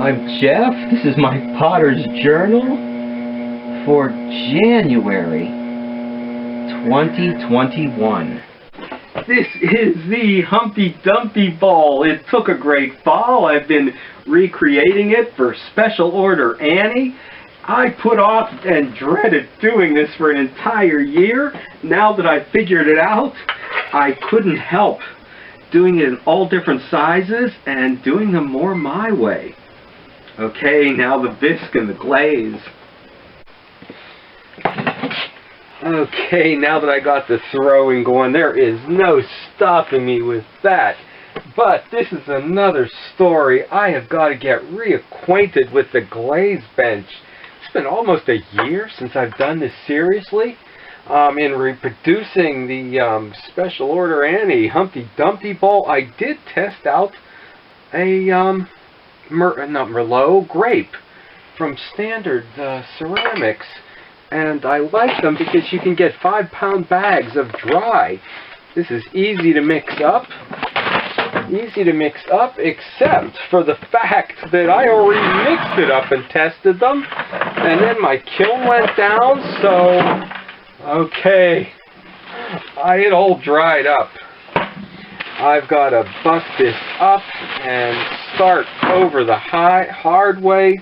I'm Jeff. This is my Potter's Journal for January 2021. This is the Humpty Dumpty Bowl. It took a great fall. I've been recreating it for Special Order Annie. I put off and dreaded doing this for an entire year. Now that I figured it out, I couldn't help doing it in all different sizes and doing them more my way. Okay, now the bisque and the glaze. Okay, now that I got the throwing going, there is no stopping me with that. But this is another story. I have got to get reacquainted with the glaze bench. It's been almost a year since I've done this seriously. In reproducing the Special Order Annie Humpty Dumpty Bowl, I did test out a Merlot grape from Standard Ceramics, and I like them because you can get 5-pound bags of dry. This is easy to mix up, except for the fact that I already mixed it up and tested them, and then my kiln went down, so okay, it all dried up. I've got to bust this up and start over the hard way.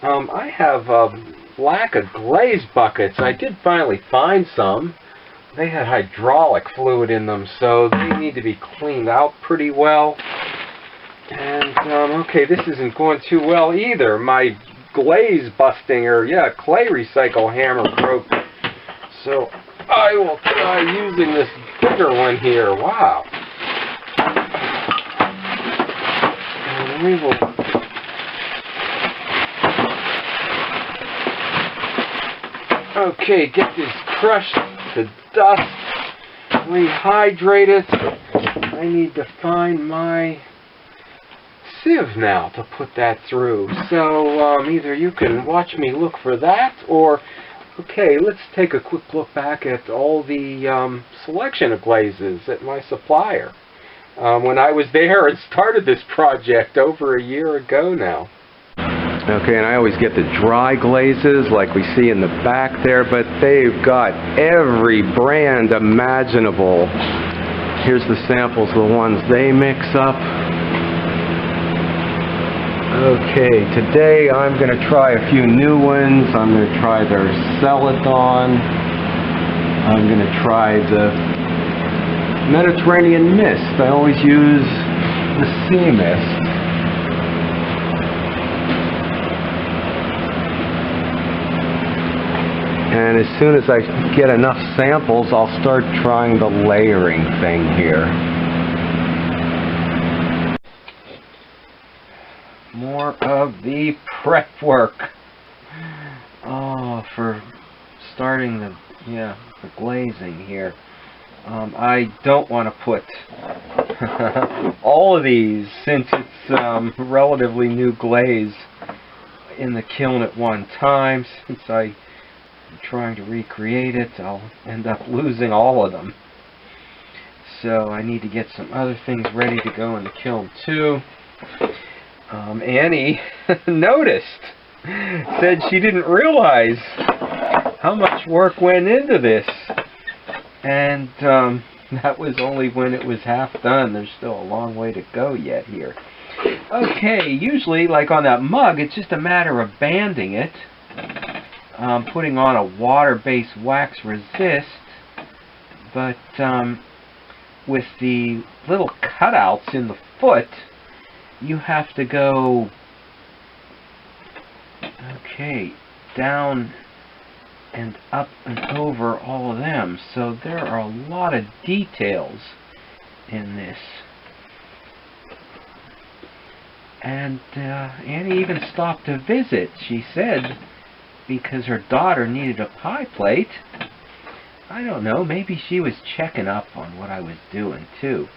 I have a lack of glaze buckets. I did finally find some. They had hydraulic fluid in them, so they need to be cleaned out pretty well. And, okay, this isn't going too well either. My glaze busting, or clay recycle hammer broke. So I will try using this bigger one here. Wow. And we will get this crushed to dust, rehydrate it. I need to find my sieve now to put that through. So either you can watch me look for that, or okay, let's take a quick look back at all the selection of glazes at my supplier when I was there and started this project over a year ago now. Okay, and I always get the dry glazes like we see in the back there, but they've got every brand imaginable. Here's the samples of the ones they mix up. Okay, today I'm going to try a few new ones. I'm going to try their Celadon. I'm going to try the Mediterranean Mist. I always use the Sea Mist. And as soon as I get enough samples, I'll start trying the layering thing here. More of the prep work. Oh, for starting the glazing here. I don't want to put all of these, since it's relatively new glaze, in the kiln at one time. Since I'm trying to recreate it, I'll end up losing all of them. So I need to get some other things ready to go in the kiln too. Annie noticed, said she didn't realize how much work went into this, and that was only when it was half done. There's still a long way to go yet here. Okay, usually like on that mug, it's just a matter of banding it, putting on a water-based wax resist, but with the little cutouts in the foot, you have to go, down and up and over all of them. So there are a lot of details in this. And Annie even stopped to visit, she said, because her daughter needed a pie plate. I don't know, maybe she was checking up on what I was doing too.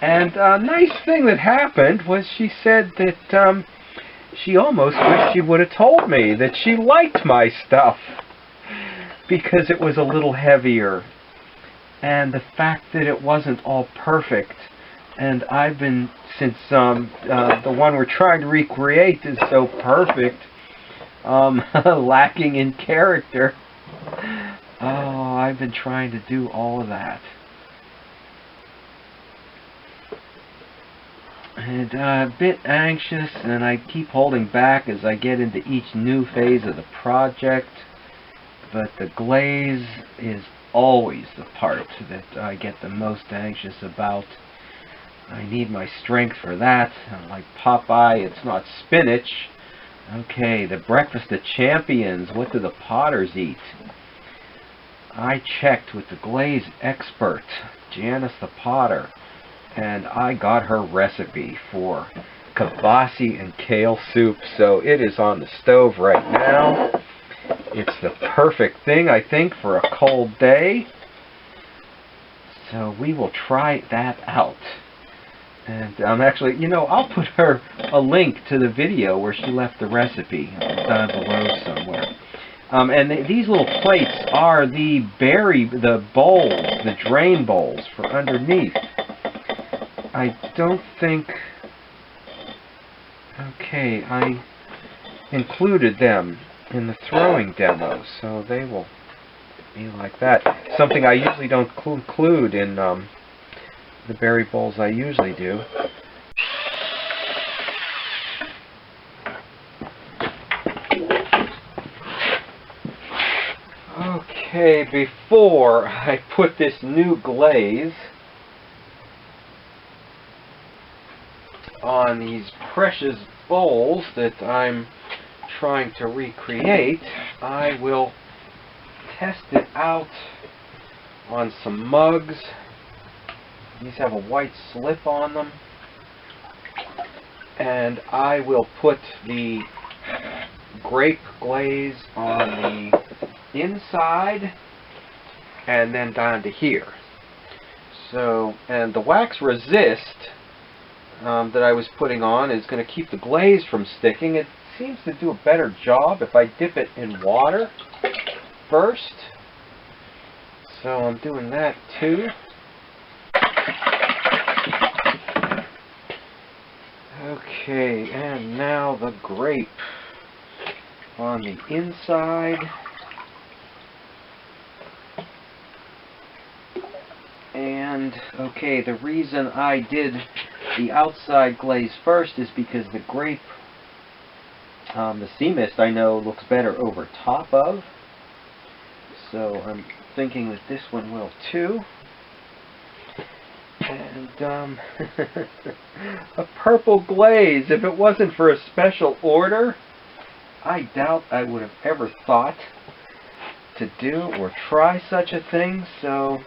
And a nice thing that happened was she said that she almost wished she would have told me that she liked my stuff because it was a little heavier. And the fact that it wasn't all perfect And I've been, since the one we're trying to recreate is so perfect, lacking in character. Oh, I've been trying to do all of that. And a bit anxious, and I keep holding back as I get into each new phase of the project. But the glaze is always the part that I get the most anxious about. I need my strength for that. Like Popeye, it's not spinach. Okay, the breakfast of champions. What do the potters eat? I checked with the glaze expert, Janice the Potter, and I got her recipe for kibasi and kale soup. So it is on the stove right now. It's the perfect thing, I think, for a cold day. So we will try that out. And actually, you know, I'll put her a link to the video where she left the recipe down below somewhere. And these little plates are the bowls, the drain bowls for underneath. I don't think... Okay, I included them in the throwing demo, so they will be like that. Something I usually don't include in the berry bowls I usually do. Okay, before I put this new glaze on these precious bowls that I'm trying to recreate, I will test it out on some mugs. These have a white slip on them, and I will put the grape glaze on the inside and then down to here. So, and the wax resist that I was putting on is going to keep the glaze from sticking. It seems to do a better job if I dip it in water first. So I'm doing that too. Okay, and now the grape on the inside. And, okay, the reason I did the outside glaze first is because the grape, the sea mist, I know looks better over top of. So I'm thinking that this one will too. And a purple glaze. If it wasn't for a special order, I doubt I would have ever thought to do or try such a thing. So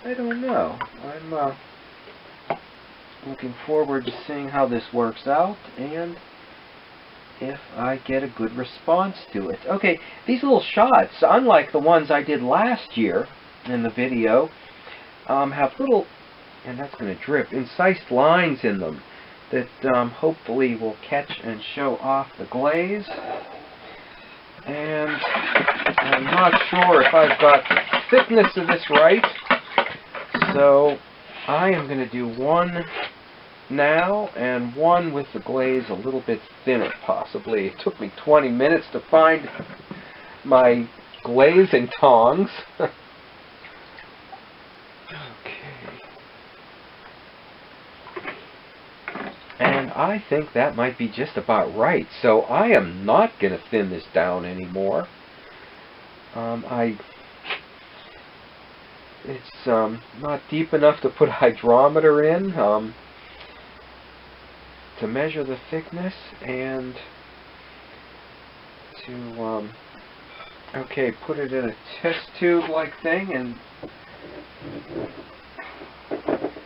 I don't know. I'm looking forward to seeing how this works out and if I get a good response to it. Okay, these little shots, unlike the ones I did last year in the video, have little, and that's going to drip, incised lines in them that hopefully will catch and show off the glaze. And I'm not sure if I've got the thickness of this right, so I am going to do one now and one with the glaze a little bit thinner possibly. It took me 20 minutes to find my glazing tongs. And I think that might be just about right. So I am not going to thin this down anymore. It's not deep enough to put a hydrometer in to measure the thickness and to okay, put it in a test tube like thing, and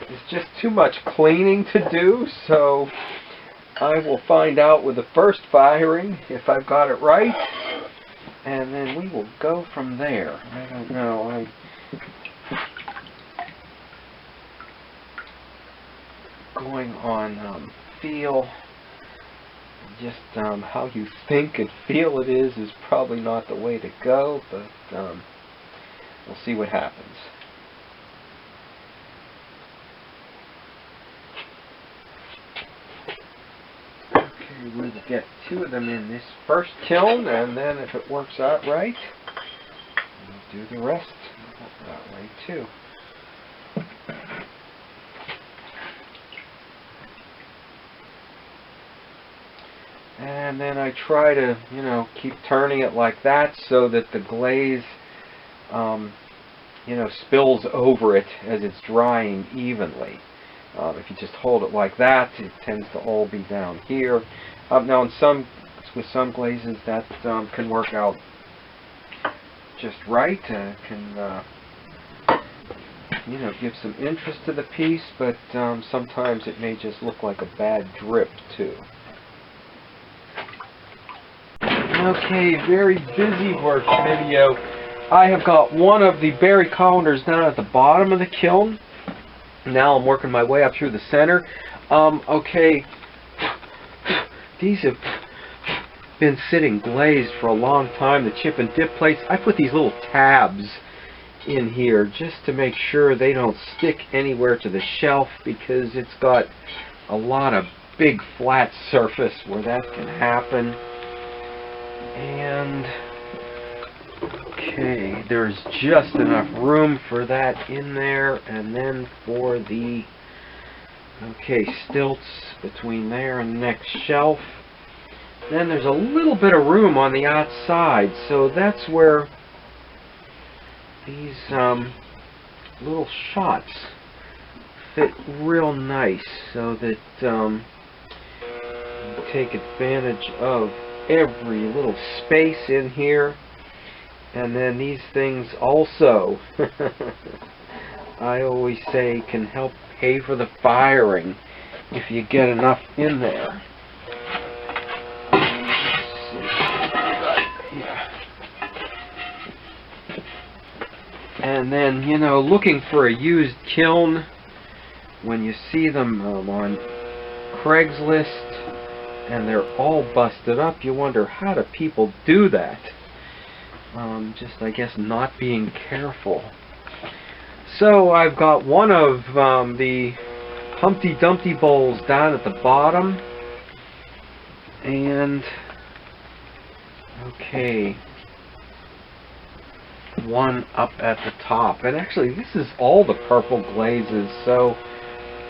it's just too much cleaning to do, so I will find out with the first firing if I've got it right, and then we will go from there. I don't know. Going on feel, just how you think and feel it is probably not the way to go, but we'll see what happens. get 2 of them in this first kiln, and then if it works out right, we'll do the rest that way too. And then I try to, keep turning it like that so that the glaze, spills over it as it's drying evenly. If you just hold it like that, it tends to all be down here. Now, with some glazes, that can work out just right. Can give some interest to the piece, but sometimes it may just look like a bad drip too. Okay, very busy work video. I have got one of the berry colanders down at the bottom of the kiln. Now I'm working my way up through the center. Okay, these have been sitting glazed for a long time, the chip and dip plates. I put these little tabs in here just to make sure they don't stick anywhere to the shelf, because it's got a lot of big flat surface where that can happen. And okay, there's just enough room for that in there, and then for the stilts between there and the next shelf. Then there's a little bit of room on the outside, so that's where these little shots fit real nice, so that you take advantage of every little space in here. And then these things also, I always say, can help pay for the firing if you get enough in there. And then, looking for a used kiln, when you see them on Craigslist and they're all busted up, you wonder, how do people do that? Just, I guess, not being careful. So I've got one of the Humpty Dumpty bowls down at the bottom, and one up at the top. And actually, this is all the purple glazes, so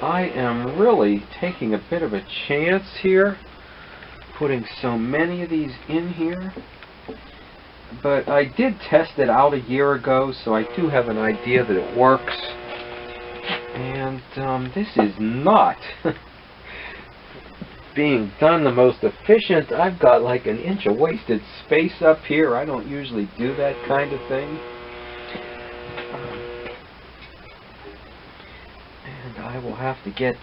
I am really taking a bit of a chance here, putting so many of these in here. But I did test it out a year ago, so I do have an idea that it works. And this is not being done the most efficient. I've got like an inch of wasted space up here. I don't usually do that kind of thing. And I will have to get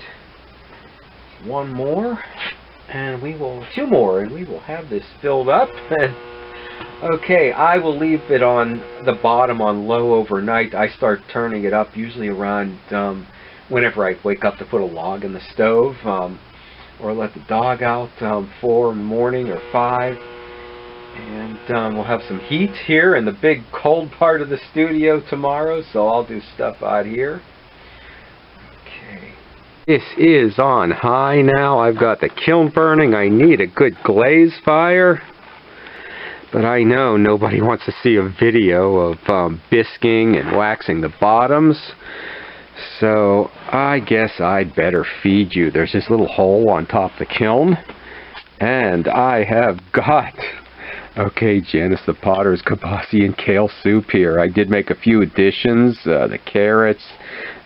one more, and two more, and we will have this filled up. And okay, I will leave it on the bottom on low overnight. I start turning it up usually around whenever I wake up to put a log in the stove, or let the dog out 4 in the morning or 5. And we'll have some heat here in the big cold part of the studio tomorrow, so I'll do stuff out here. Okay. This is on high now. I've got the kiln burning. I need a good glaze fire. But I know nobody wants to see a video of bisquing and waxing the bottoms. So I guess I'd better feed you. There's this little hole on top of the kiln. And I have got, Janice the Potter's kibasi and kale soup here. I did make a few additions. The carrots,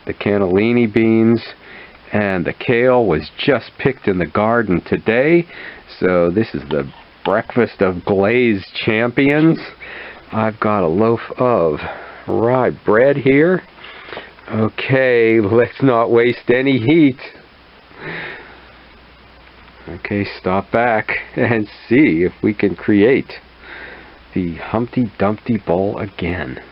the cannellini beans, and the kale was just picked in the garden today. So this is the breakfast of Glaze champions. I've got a loaf of rye bread here. Okay, let's not waste any heat. Okay, stop back and see if we can create the Humpty Dumpty bowl again.